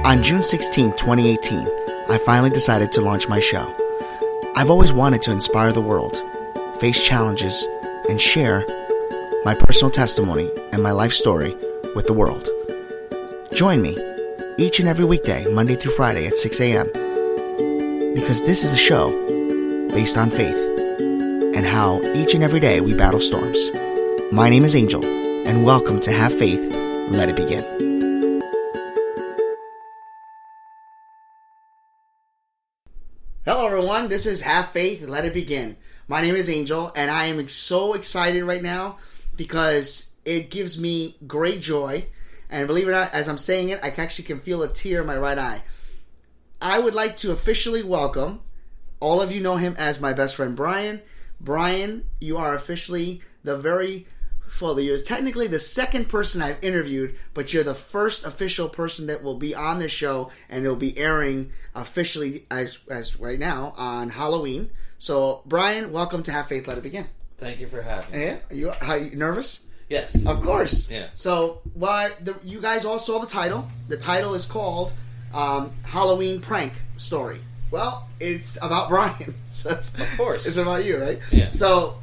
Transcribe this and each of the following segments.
On June 16, 2018, I finally decided to launch my show. I've always wanted to inspire the world, face challenges, and share my personal testimony and my life story with the world. Join me each and every weekday, Monday through Friday at 6 a.m. because this is a show based on faith and how each and every day we battle storms. My name is Angel, and welcome to Have Faith, Let It Begin. Hello everyone, this is Have Faith, Let It Begin. My name is Angel, and I am so excited right now because it gives me great joy. And believe it or not, as I'm saying it, I actually can feel a tear in my right eye. I would like to officially welcome, all of you know him as my best friend Brian. Brian, you are officially you're technically the second person I've interviewed, but you're the first official person that will be on this show, and it'll be airing officially as right now on Halloween. So, Brian, welcome to Have Faith, Let It Begin. Thank you for having me. Yeah? Are you nervous? Yes. Of course. Yeah. So, you guys all saw the title. The title is called Halloween Prank Story. Well, it's about Brian. So of course. It's about you, right? Yeah. So,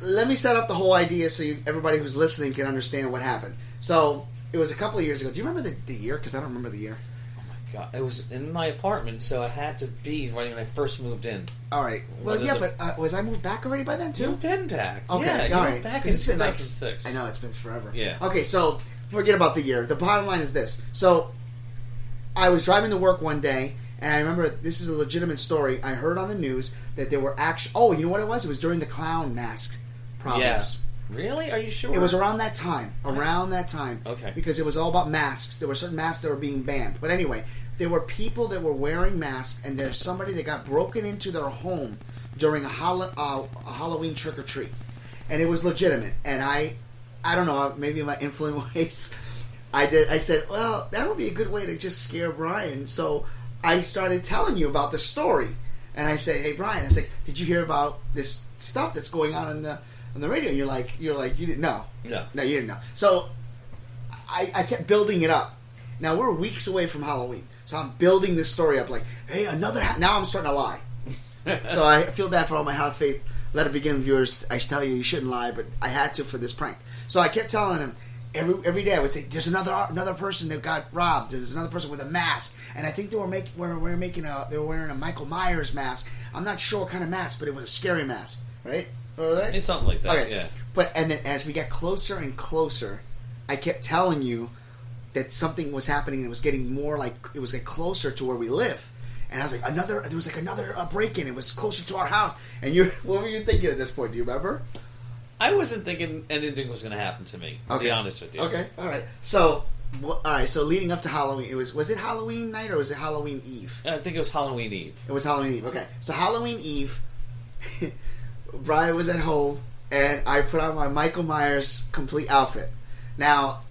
let me set up the whole idea so everybody who's listening can understand what happened. So, it was a couple of years ago. Do you remember the year? Because I don't remember the year. Oh my god. It was in my apartment, so it had to be right when I first moved in. All right. Well, but was I moved back already by then, too? You've been back. Okay, yeah, all you right. moved back in 2006. I know, it's been forever. Yeah. Okay, so forget about the year. The bottom line is this. So, I was driving to work one day, and I remember, this is a legitimate story, I heard on the news that there were actually... Oh, you know what it was? It was during the clown mask problems. Yeah. Really? Are you sure? It was around that time. Okay. Because it was all about masks. There were certain masks that were being banned. But anyway, there were people that were wearing masks, and there's somebody that got broken into their home during a Halloween trick-or-treat. And it was legitimate. And I don't know, maybe in my influent ways, I said, well, that would be a good way to just scare Brian. So I started telling you about the story. And I said, hey, Brian, I said, did you hear about this stuff that's going on the radio? And you're like, you didn't know. No, you didn't know. So I kept building it up. Now we're weeks away from Halloween, so I'm building this story up. Like, hey, now I'm starting to lie. So I feel bad for all my Have Faith, Let It Begin viewers. I should tell you shouldn't lie, but I had to for this prank. So I kept telling him every day. I would say, there's another person that got robbed. There's another person with a mask, and I think they were wearing a Michael Myers mask. I'm not sure what kind of mask, but it was a scary mask, right? It's something like that. Okay. Yeah. And then as we got closer and closer, I kept telling you that something was happening, and it was getting more like it was getting closer to where we live. And I was like, there was another break-in. It was closer to our house. And what were you thinking at this point? Do you remember? I wasn't thinking anything was going to happen to me, to be honest with you. Okay, all right. So leading up to Halloween, was it Halloween night or was it Halloween Eve? I think it was Halloween Eve. It was Halloween Eve, okay. So Halloween Eve, Brian was at home, and I put on my Michael Myers complete outfit. Now,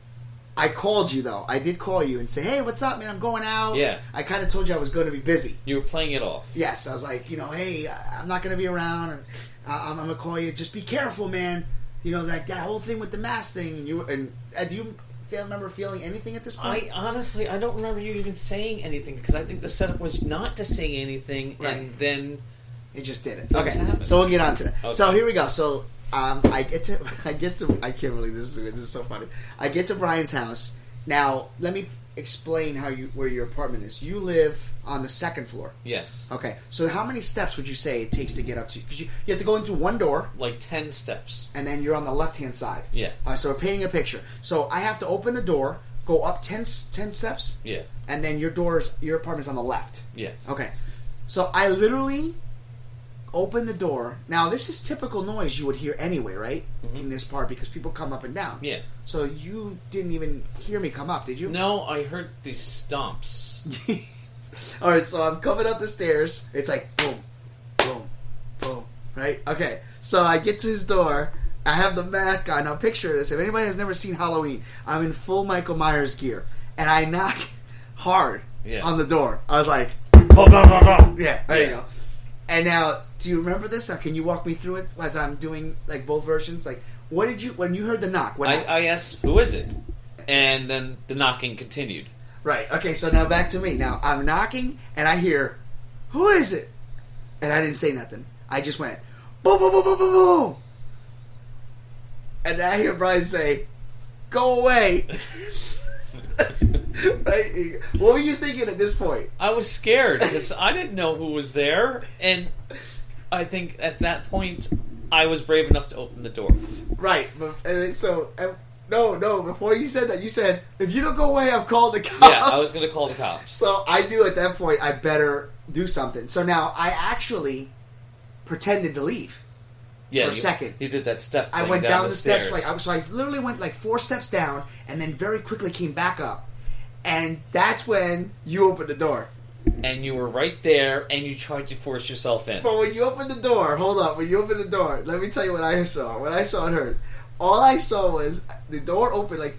I called you, though. I did call you and say, hey, what's up, man? I'm going out. Yeah. I kind of told you I was going to be busy. You were playing it off. Yes. I was like, hey, I'm not going to be around. And I'm going to call you. Just be careful, man. That whole thing with the mask thing. Do you remember feeling anything at this point? I don't remember you even saying anything, because I think the setup was not to say anything, right. And then... It just didn't. Okay, so we'll get on to that. Okay. So here we go. So I get to I can't believe this is so funny. I get to Brian's house. Now let me explain where your apartment is. You live on the second floor. Yes. Okay. So how many steps would you say it takes to get up to? Because you have to go in through one door. Like 10 steps. And then you're on the left hand side. Yeah. So we're painting a picture. So I have to open the door, go up 10 steps. Yeah. And then your apartment's on the left. Yeah. Okay. So I literally open the door. Now, this is typical noise you would hear anyway, right? Mm-hmm. In this part, because people come up and down. Yeah. So you didn't even hear me come up, did you? No, I heard these stomps. All right, so I'm coming up the stairs. It's like boom, boom, boom, right? Okay, so I get to his door. I have the mask on. Now, picture this. If anybody has never seen Halloween, I'm in full Michael Myers gear. And I knock hard on the door. I was like, yeah, there you go. And now, do you remember this? Or can you walk me through it as I'm doing like both versions? Like, when you heard the knock? I asked, who is it? And then the knocking continued. Right. Okay, so now back to me. Now, I'm knocking, and I hear, who is it? And I didn't say nothing. I just went, boom, boom, boom, boom, boom, boom. And then I hear Brian say, go away. Right? What were you thinking at this point? I was scared because I didn't know who was there, and I think at that point I was brave enough to open the door. Right. No, before you said that, you said, if you don't go away, I'm calling the cops. Yeah, I was going to call the cops. So I knew at that point I better do something. So now I actually pretended to leave. Yeah, for a second. You did that step I thing went down the steps. stairs. So I literally went like 4 steps down and then very quickly came back up. And that's when you opened the door. And you were right there, and you tried to force yourself in. But when you opened the door, hold up, when you opened the door, let me tell you what I saw. What I saw and heard. All I saw was the door open like,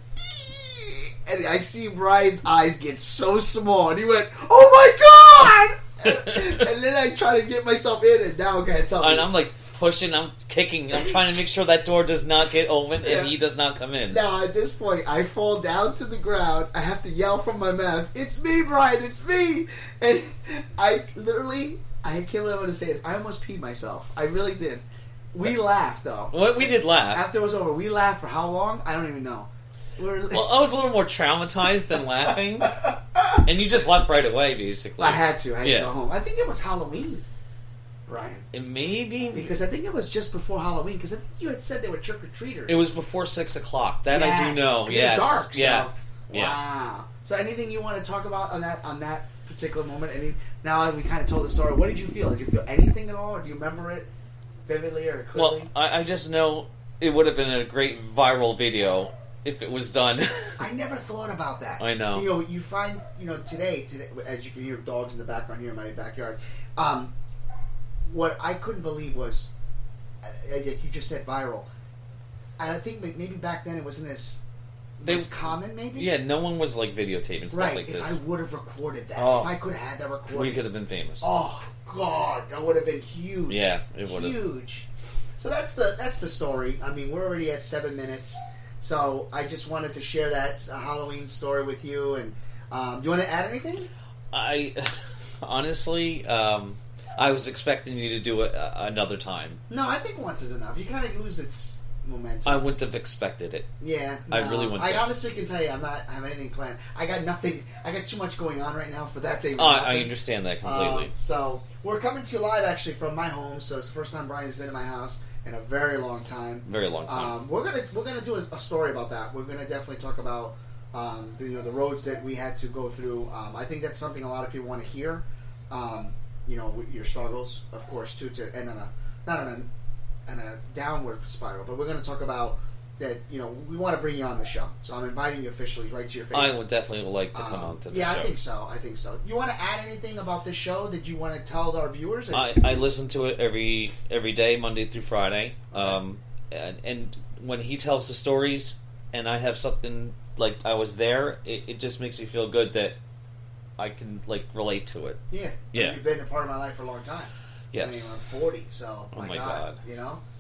and I see Brian's eyes get so small, and he went, "Oh my god!" and then I try to get myself in, and now I can't tell. And I'm like pushing, I'm kicking, I'm trying to make sure that door does not get open and he does not come in. Now at this point, I fall down to the ground. I have to yell from my mask, "It's me, Brian! It's me!" And I can't believe I'm going to say this. I almost peed myself. I really did. We laughed though. Well, we did laugh. After it was over, we laughed for how long? I don't even know. Well, I was a little more traumatized than laughing. And you just left right away, basically. I had to go home. I think it was Halloween, Brian. Maybe. Because I think it was just before Halloween. Because I think you had said they were trick-or-treaters. It was before 6 o'clock. That I do know. Yes. It was dark. Yeah. So, yeah. Wow. So anything you want to talk about on that particular moment? Now we kind of told the story. What did you feel? Did you feel anything at all? Or do you remember it vividly or clearly? Well, I just know it would have been a great viral video if it was done. I never thought about that. I know. You find, today, as you can hear dogs in the background here in my backyard, what I couldn't believe was, like you just said, viral. And I think maybe back then it wasn't as common, maybe? Yeah, no one was like videotaping stuff like this. If I would have recorded that, if I could have had that recorded, we could have been famous. Oh, God, that would have been huge. Yeah, it would have. Huge. So that's the story. I mean, we're already at 7 minutes. So I just wanted to share that Halloween story with you. And do you want to add anything? I honestly, I was expecting you to do it another time. No, I think once is enough. You kind of lose its momentum. I wouldn't have expected it. Yeah, no, I really wouldn't. I honestly can tell you, I'm not having anything planned. I got nothing. I got too much going on right now for that to even happen. I understand that completely. So we're coming to you live actually from my home. So it's the first time Brian's been in my house in a very long time. Very long time. We're gonna do a story about that. We're gonna definitely talk about the roads that we had to go through. I think that's something a lot of people want to hear. Your struggles, of course, too, to end on a downward spiral. But we're going to talk about that. We want to bring you on the show, so I'm inviting you officially right to your face. I would definitely like to come on to the show. Yeah, I think so. You want to add anything about this show? Did you want to tell our viewers? I listen to it every day, Monday through Friday. Okay. And when he tells the stories, and I have something like I was there, it just makes me feel good that I can relate to it. Yeah. You've been a part of my life for a long time. Yes. I mean, I'm 40, so oh my God.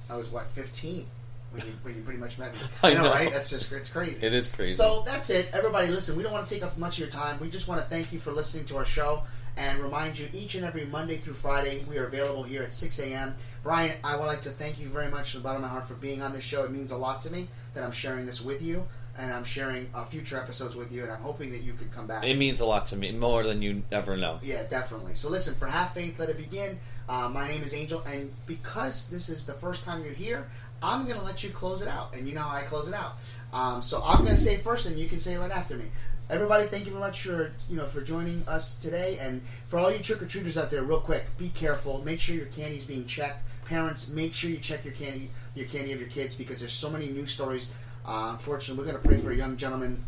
I was 15 when you pretty much met me. I know, right? It's crazy. It is crazy. So that's it. Everybody, listen, we don't want to take up much of your time. We just want to thank you for listening to our show and remind you each and every Monday through Friday we are available here at 6 a.m. Brian, I would like to thank you very much from the bottom of my heart for being on this show. It means a lot to me that I'm sharing this with you. And I'm sharing future episodes with you, and I'm hoping that you could come back. It means a lot to me, more than you ever know. Yeah, definitely. So listen, for Have Faith, Let It Begin, my name is Angel, and because this is the first time you're here, I'm going to let you close it out. And you know how I close it out. So I'm going to say it first, and you can say it right after me. Everybody, thank you very much for joining us today. And for all you trick-or-treaters out there, real quick, be careful. Make sure your candy's being checked. Parents, make sure you check your candy of your kids, because there's so many news stories. Unfortunately, we're going to pray for a young gentleman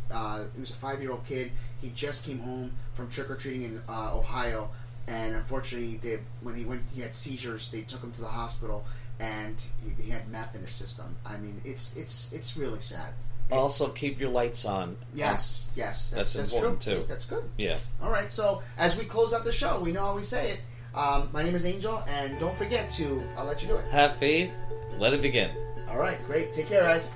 who's a 5-year-old kid. He just came home from trick-or-treating in Ohio, and unfortunately, when he had seizures. They took him to the hospital, and he had meth in his system. I mean, it's really sad. Also, keep your lights on. Yes, that's important true. too. That's good. Yeah. All right. So as we close out the show, we know how we say it. My name is Angel, and don't forget to. I'll let you do it. Have faith. Let it begin. All right. Great. Take care, guys.